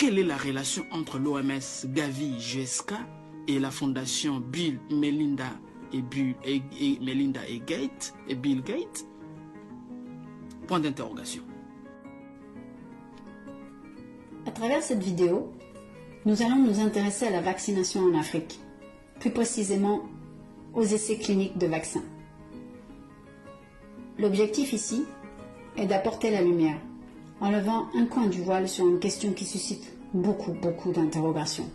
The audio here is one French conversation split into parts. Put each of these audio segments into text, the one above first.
quelle est la relation entre l'OMS, Gavi, GSK et la fondation Bill, Melinda et Bill Gates? Point d'interrogation. À travers cette vidéo, nous allons nous intéresser à la vaccination en Afrique, plus précisément aux essais cliniques de vaccins. L'objectif ici est d'apporter la lumière en levant un coin du voile sur une question qui suscite beaucoup d'interrogations.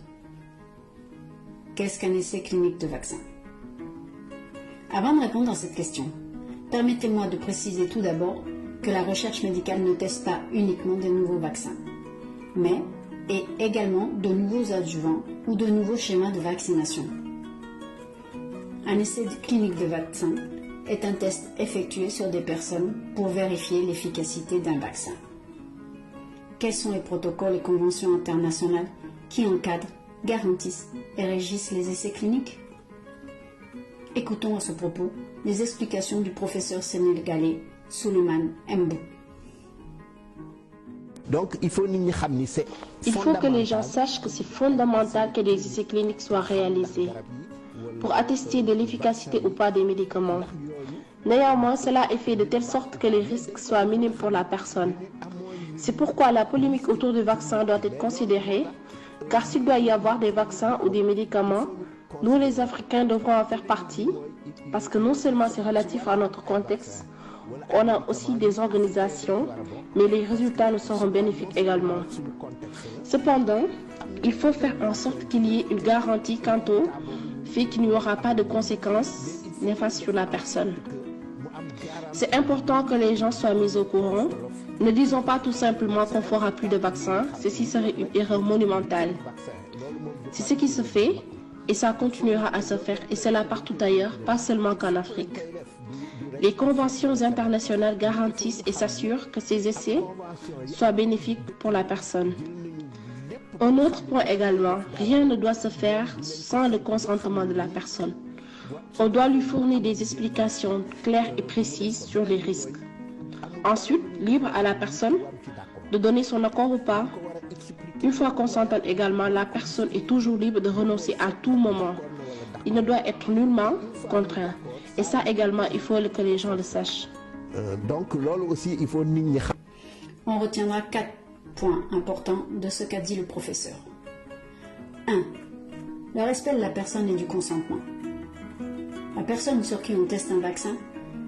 Qu'est-ce qu'un essai clinique de vaccin? Avant de répondre à cette question, permettez-moi de préciser tout d'abord que la recherche médicale ne teste pas uniquement des nouveaux vaccins, mais et également de nouveaux adjuvants ou de nouveaux schémas de vaccination. Un essai clinique de vaccin est un test effectué sur des personnes pour vérifier l'efficacité d'un vaccin. Quels sont les protocoles et conventions internationales qui encadrent, garantissent et régissent les essais cliniques? Écoutons à ce propos les explications du professeur sénégalais Souleymane Mbou. Donc, il faut que les gens sachent que c'est fondamental que des essais cliniques soient réalisés pour attester de l'efficacité ou pas des médicaments. Néanmoins, cela est fait de telle sorte que les risques soient minimes pour la personne. C'est pourquoi la polémique autour du vaccin doit être considérée, car s'il doit y avoir des vaccins ou des médicaments, nous les Africains devrons en faire partie, parce que non seulement c'est relatif à notre contexte, on a aussi des organisations, mais les résultats nous seront bénéfiques également. Cependant, il faut faire en sorte qu'il y ait une garantie quant au fait qu'il n'y aura pas de conséquences néfastes sur la personne. C'est important que les gens soient mis au courant. Ne disons pas tout simplement qu'on fera plus de vaccins, ceci serait une erreur monumentale. C'est ce qui se fait et ça continuera à se faire et cela partout ailleurs, pas seulement qu'en Afrique. Les conventions internationales garantissent et s'assurent que ces essais soient bénéfiques pour la personne. Un autre point également, rien ne doit se faire sans le consentement de la personne. On doit lui fournir des explications claires et précises sur les risques. Ensuite, libre à la personne de donner son accord ou pas. Une fois consentante également, la personne est toujours libre de renoncer à tout moment. Il ne doit être nullement contraint. Et ça également, il faut que les gens le sachent. Donc, là aussi, il faut... On retiendra 4 points importants de ce qu'a dit le professeur. 1. Le respect de la personne et du consentement. La personne sur qui on teste un vaccin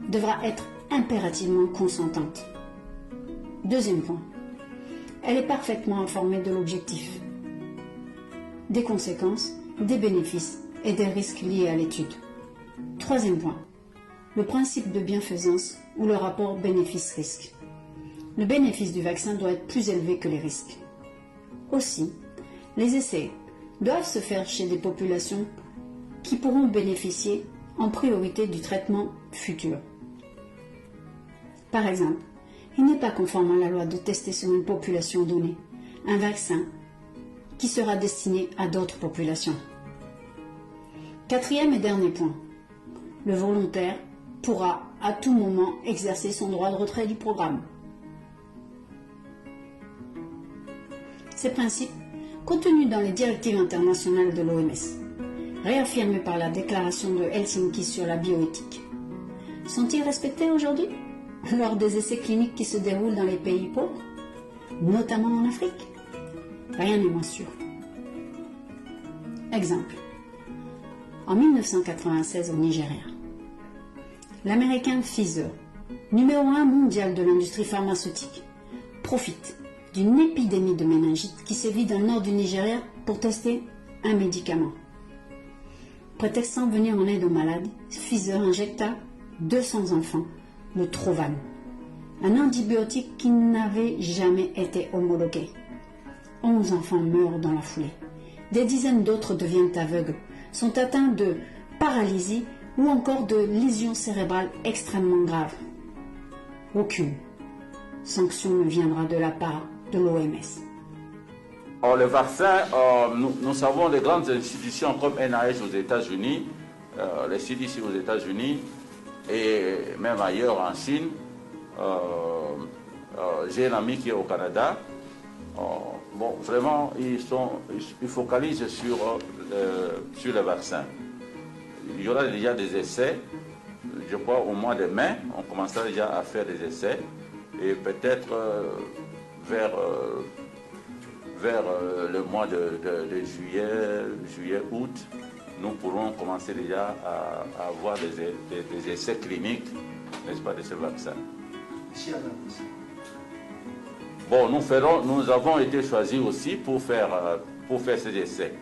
devra être impérativement consentante. Deuxième point. Elle est parfaitement informée de l'objectif, des conséquences, des bénéfices et des risques liés à l'étude. Troisième point. Le principe de bienfaisance ou le rapport bénéfice-risque. Le bénéfice du vaccin doit être plus élevé que les risques. Aussi, les essais doivent se faire chez des populations qui pourront bénéficier en priorité du traitement futur. Par exemple, il n'est pas conforme à la loi de tester sur une population donnée un vaccin qui sera destiné à d'autres populations. Quatrième et dernier point. Le volontaire pourra à tout moment exercer son droit de retrait du programme. Ces principes, contenus dans les directives internationales de l'OMS, réaffirmés par la déclaration de Helsinki sur la bioéthique, sont-ils respectés aujourd'hui lors des essais cliniques qui se déroulent dans les pays pauvres, notamment en Afrique? Rien n'est moins sûr. Exemple. En 1996 au Nigeria, l'américain Pfizer, numéro 1 mondial de l'industrie pharmaceutique, profite d'une épidémie de méningite qui sévit dans le nord du Nigeria pour tester un médicament. Prétextant venir en aide aux malades, Pfizer injecta 200 enfants le Trovan, un antibiotique qui n'avait jamais été homologué. 11 enfants meurent dans la foulée. Des dizaines d'autres deviennent aveugles, sont atteints de paralysie ou encore de lésions cérébrales extrêmement graves. Aucune sanction ne viendra de la part de l'OMS. Le vaccin, nous savons les grandes institutions comme NIH aux États-Unis, les CDC aux États-Unis et même ailleurs en Chine. J'ai un ami qui est au Canada. bon, vraiment, ils focalisent sur le vaccin. Il y aura déjà des essais. Je crois au mois de mai, on commencera déjà à faire des essais. Et peut-être vers le mois de juillet, août, nous pourrons commencer déjà à avoir des essais cliniques, n'est-ce pas, de ce vaccin. Bon, nous avons été choisis aussi pour faire ces essais.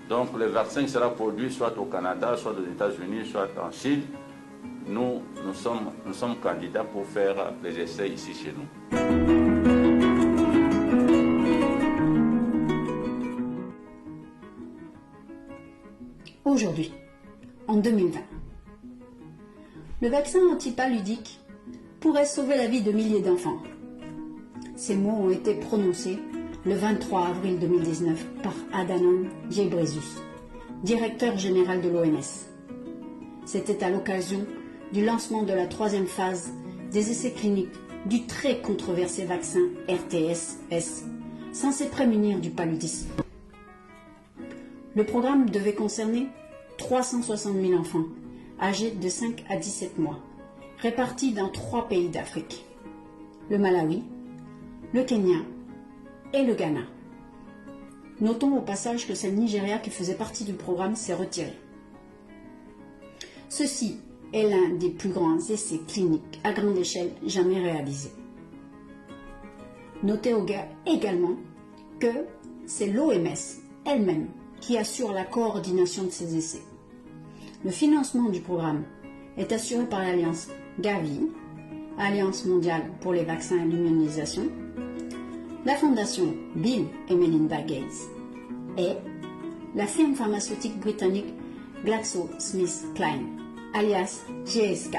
Donc le vaccin sera produit soit au Canada, soit aux États-Unis, soit en Chine. Nous sommes candidats pour faire les essais ici chez nous. Aujourd'hui, en 2020, le vaccin antipaludique pourrait sauver la vie de milliers d'enfants. Ces mots ont été prononcés le 23 avril 2019 par Adhanom Ghebreyesus, directeur général de l'OMS. C'était à l'occasion du lancement de la 3e phase des essais cliniques du très controversé vaccin RTS-S, censé prémunir du paludisme. Le programme devait concerner 360 000 enfants âgés de 5 à 17 mois, répartis dans 3 pays d'Afrique, le Malawi, le Kenya et le Ghana. Notons au passage que c'est le Nigeria qui faisait partie du programme s'est retiré. Ceci est l'un des plus grands essais cliniques à grande échelle jamais réalisés. Notez également que c'est l'OMS elle-même qui assure la coordination de ces essais. Le financement du programme est assuré par l'alliance Gavi, Alliance mondiale pour les vaccins et l'immunisation, la fondation Bill et Melinda Gates et la firme pharmaceutique britannique GlaxoSmithKline, alias GSK.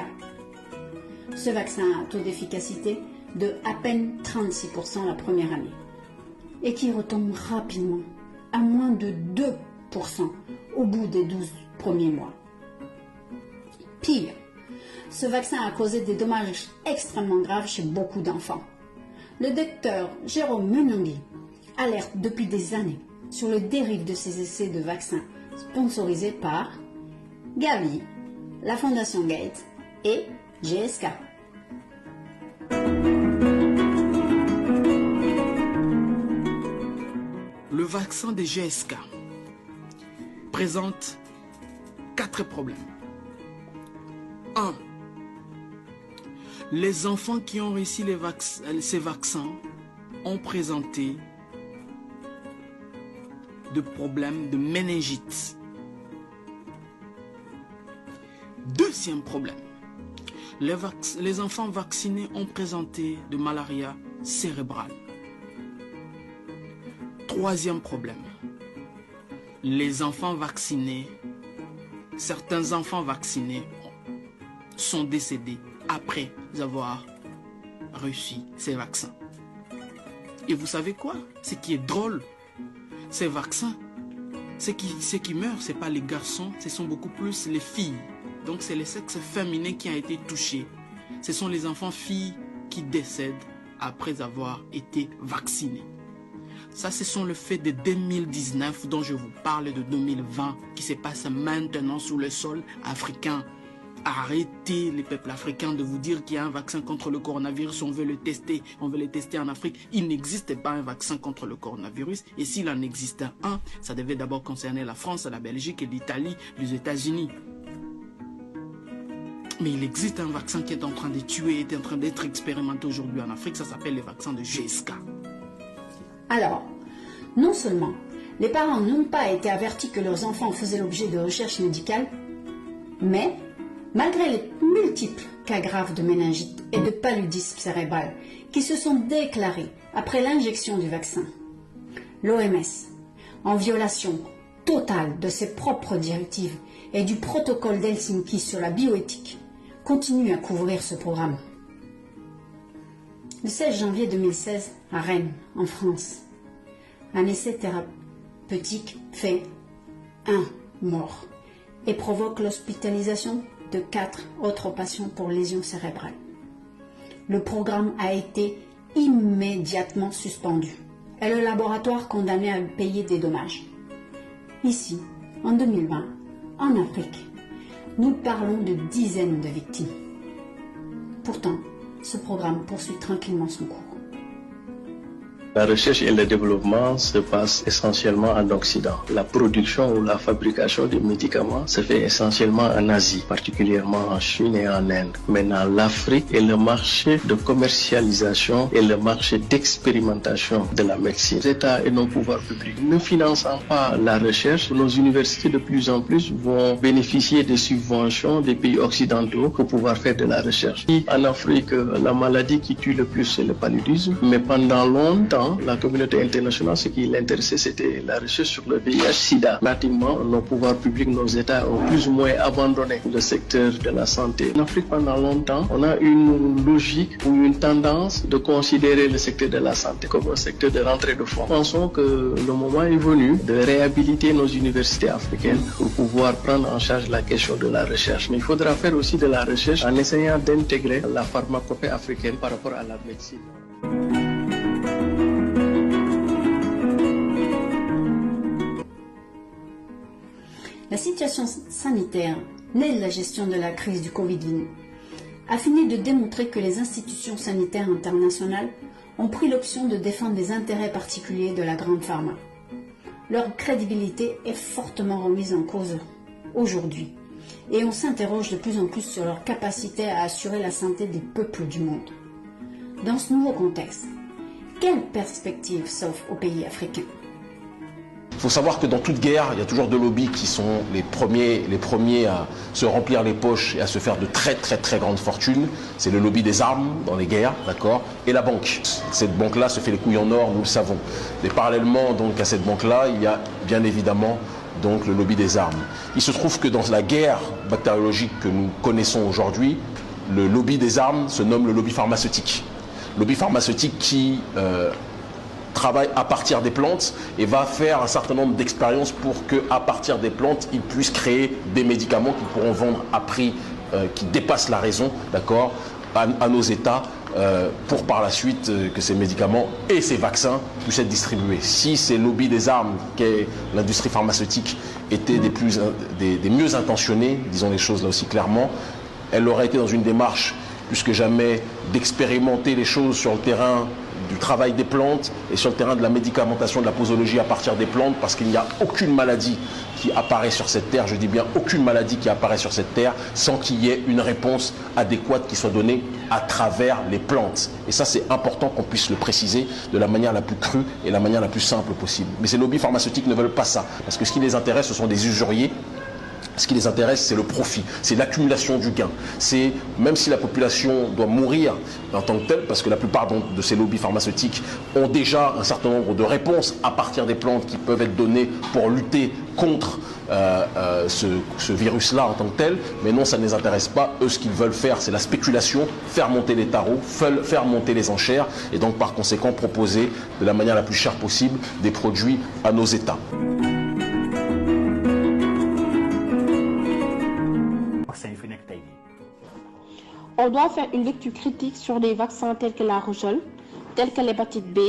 Ce vaccin a un taux d'efficacité de à peine 36% la première année et qui retombe rapidement à moins de 2% au bout des 12 premiers mois. Pire, ce vaccin a causé des dommages extrêmement graves chez beaucoup d'enfants. Le docteur Jérôme Menongi alerte depuis des années sur le dérive de ces essais de vaccins sponsorisés par Gavi, la Fondation Gates et GSK. Le vaccin de GSK présente 4 problèmes. 1. Les enfants qui ont reçu ces vaccins ont présenté de problèmes de méningite. Deuxième problème, les enfants vaccinés ont présenté de malaria cérébrale. Troisième problème, certains enfants vaccinés sont décédés après avoir reçu ces vaccins. Et vous savez quoi? Ce qui est drôle, ces vaccins, ceux qui meurent, ce n'est pas les garçons, ce sont beaucoup plus les filles. Donc c'est le sexe féminin qui a été touché. Ce sont les enfants filles qui décèdent après avoir été vaccinés. Ça, ce sont le fait de 2019 dont je vous parle, de 2020, qui se passe maintenant sous le sol africain. Arrêtez les peuples africains de vous dire qu'il y a un vaccin contre le coronavirus, on veut le tester en Afrique. Il n'existe pas un vaccin contre le coronavirus, et s'il en existait un, ça devait d'abord concerner la France, la Belgique, l'Italie, les États-Unis. Mais il existe un vaccin qui est en train de tuer, est en train d'être expérimenté aujourd'hui en Afrique, ça s'appelle le vaccin de GSK. Alors, non seulement les parents n'ont pas été avertis que leurs enfants faisaient l'objet de recherches médicales, mais malgré les multiples cas graves de méningite et de paludisme cérébral qui se sont déclarés après l'injection du vaccin, l'OMS, en violation totale de ses propres directives et du protocole d'Helsinki sur la bioéthique, continue à couvrir ce programme. Le 16 janvier 2016, à Rennes, en France, un essai thérapeutique fait 1 mort et provoque l'hospitalisation de 4 autres patients pour lésions cérébrales. Le programme a été immédiatement suspendu est le laboratoire condamné à payer des dommages. Ici, en 2020, en Afrique, nous parlons de dizaines de victimes. Pourtant, ce programme poursuit tranquillement son cours. La recherche et le développement se passent essentiellement en Occident. La production ou la fabrication des médicaments se fait essentiellement en Asie, particulièrement en Chine et en Inde. Maintenant, l'Afrique est le marché de commercialisation et le marché d'expérimentation de la médecine. Les États et nos pouvoirs publics ne finançant pas la recherche, nos universités de plus en plus vont bénéficier des subventions des pays occidentaux pour pouvoir faire de la recherche. En Afrique, la maladie qui tue le plus, c'est le paludisme, mais pendant longtemps, la communauté internationale, ce qui l'intéressait, c'était la recherche sur le VIH-Sida. Pratiquement, nos pouvoirs publics, nos États ont plus ou moins abandonné le secteur de la santé. En Afrique, pendant longtemps, on a une logique ou une tendance de considérer le secteur de la santé comme un secteur de rentrée de fonds. Nous pensons que le moment est venu de réhabiliter nos universités africaines pour pouvoir prendre en charge la question de la recherche. Mais il faudra faire aussi de la recherche en essayant d'intégrer la pharmacopée africaine par rapport à la médecine. La situation sanitaire née de la gestion de la crise du Covid a fini de démontrer que les institutions sanitaires internationales ont pris l'option de défendre les intérêts particuliers de la grande pharma. Leur crédibilité est fortement remise en cause aujourd'hui et on s'interroge de plus en plus sur leur capacité à assurer la santé des peuples du monde. Dans ce nouveau contexte, quelles perspectives s'offrent aux pays africains ? Il faut savoir que dans toute guerre, il y a toujours deux lobbies qui sont les premiers à se remplir les poches et à se faire de très grandes fortunes. C'est le lobby des armes dans les guerres, d'accord, et la banque. Cette banque-là se fait les couilles en or, nous le savons. Et parallèlement donc à cette banque-là, il y a bien évidemment donc le lobby des armes. Il se trouve que dans la guerre bactériologique que nous connaissons aujourd'hui, le lobby des armes se nomme le lobby pharmaceutique. Lobby pharmaceutique qui travaille à partir des plantes et va faire un certain nombre d'expériences pour qu'à partir des plantes, ils puissent créer des médicaments qu'ils pourront vendre à prix qui dépasse la raison, d'accord, à nos États, pour par la suite que ces médicaments et ces vaccins puissent être distribués. Si ces lobbies des armes, qu'est l'industrie pharmaceutique, étaient des mieux intentionnés, disons les choses là aussi clairement, elle aurait été dans une démarche plus que jamais d'expérimenter les choses sur le terrain du travail des plantes et sur le terrain de la médicamentation, de la posologie à partir des plantes, parce qu'il n'y a aucune maladie qui apparaît sur cette terre, je dis bien aucune maladie qui apparaît sur cette terre sans qu'il y ait une réponse adéquate qui soit donnée à travers les plantes. Et ça, c'est important qu'on puisse le préciser de la manière la plus crue et la manière la plus simple possible. Mais ces lobbies pharmaceutiques ne veulent pas ça, parce que ce qui les intéresse, ce sont des usuriers. Ce qui les intéresse, c'est le profit, c'est l'accumulation du gain. C'est, même si la population doit mourir en tant que telle, parce que la plupart de ces lobbies pharmaceutiques ont déjà un certain nombre de réponses à partir des plantes qui peuvent être données pour lutter contre ce virus-là en tant que tel, mais non, ça ne les intéresse pas. Eux, ce qu'ils veulent faire, c'est la spéculation, faire monter les tarots, faire monter les enchères, et donc par conséquent proposer de la manière la plus chère possible des produits à nos États. On doit faire une lecture critique sur les vaccins tels que la rougeole, tels que l'hépatite B,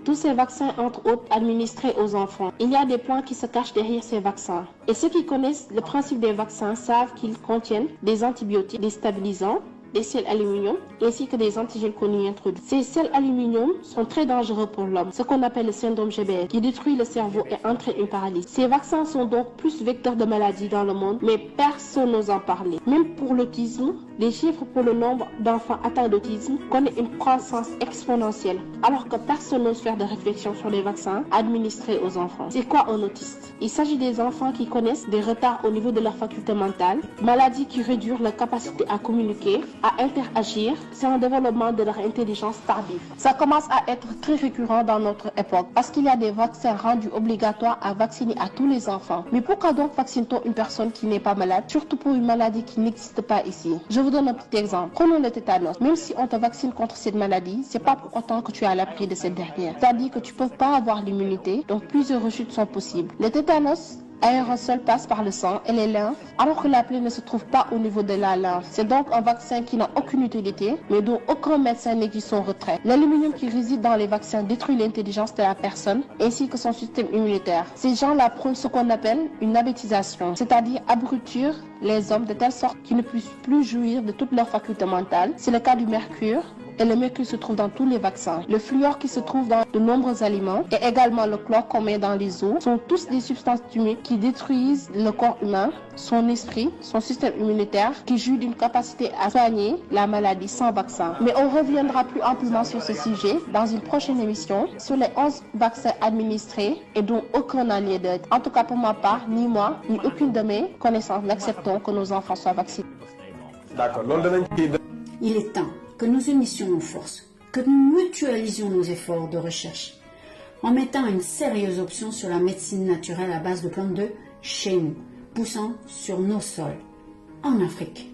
tous ces vaccins entre autres administrés aux enfants. Il y a des plans qui se cachent derrière ces vaccins. Et ceux qui connaissent le principe des vaccins savent qu'ils contiennent des antibiotiques, des stabilisants, des sels aluminium ainsi que des antigènes connus introduits. Ces sels aluminium sont très dangereux pour l'homme, ce qu'on appelle le syndrome GBS, qui détruit le cerveau et entraîne une paralysie. Ces vaccins sont donc plus vecteurs de maladies dans le monde, mais personne n'ose en parler. Même pour l'autisme, les chiffres pour le nombre d'enfants atteints d'autisme connaissent une croissance exponentielle, alors que personne n'ose faire de réflexion sur les vaccins administrés aux enfants. C'est quoi un autiste? Il s'agit des enfants qui connaissent des retards au niveau de leur faculté mentale, maladies qui réduisent leur capacité à communiquer, à interagir. C'est un développement de leur intelligence tardive. Ça commence à être très récurrent dans notre époque, parce qu'il y a des vaccins rendus obligatoires à vacciner à tous les enfants. Mais pourquoi donc vaccine-t-on une personne qui n'est pas malade, surtout pour une maladie qui n'existe pas ici? Je vous donne un petit exemple. Prenons le tétanos. Même si on te vaccine contre cette maladie, c'est pas pour autant que tu es à l'abri de cette dernière. C'est-à-dire que tu peux pas avoir l'immunité, donc plusieurs rechutes sont possibles. Le tétanos aérosol passe par le sang et les lymphes, alors que la plaie ne se trouve pas au niveau de la lymphe. C'est donc un vaccin qui n'a aucune utilité, mais dont aucun médecin n'exige son retrait. L'aluminium qui réside dans les vaccins détruit l'intelligence de la personne ainsi que son système immunitaire. Ces gens-là prônent ce qu'on appelle une abétisation, c'est-à-dire abrutir les hommes de telle sorte qu'ils ne puissent plus jouir de toutes leurs facultés mentales. C'est le cas du mercure. Et le mercure se trouve dans tous les vaccins. Le fluor qui se trouve dans de nombreux aliments et également le chlore qu'on met dans les eaux sont tous des substances chimiques qui détruisent le corps humain, son esprit, son système immunitaire, qui jouit d'une capacité à soigner la maladie sans vaccin. Mais on reviendra plus amplement sur ce sujet dans une prochaine émission sur les 11 vaccins administrés et dont aucun n'a lieu d'être. En tout cas pour ma part, ni moi, ni aucune de mes connaissances n'acceptons que nos enfants soient vaccinés. D'accord. Il est temps que nous unissions nos forces, que nous mutualisions nos efforts de recherche, en mettant une sérieuse option sur la médecine naturelle à base de plantes de chez nous, poussant sur nos sols, en Afrique.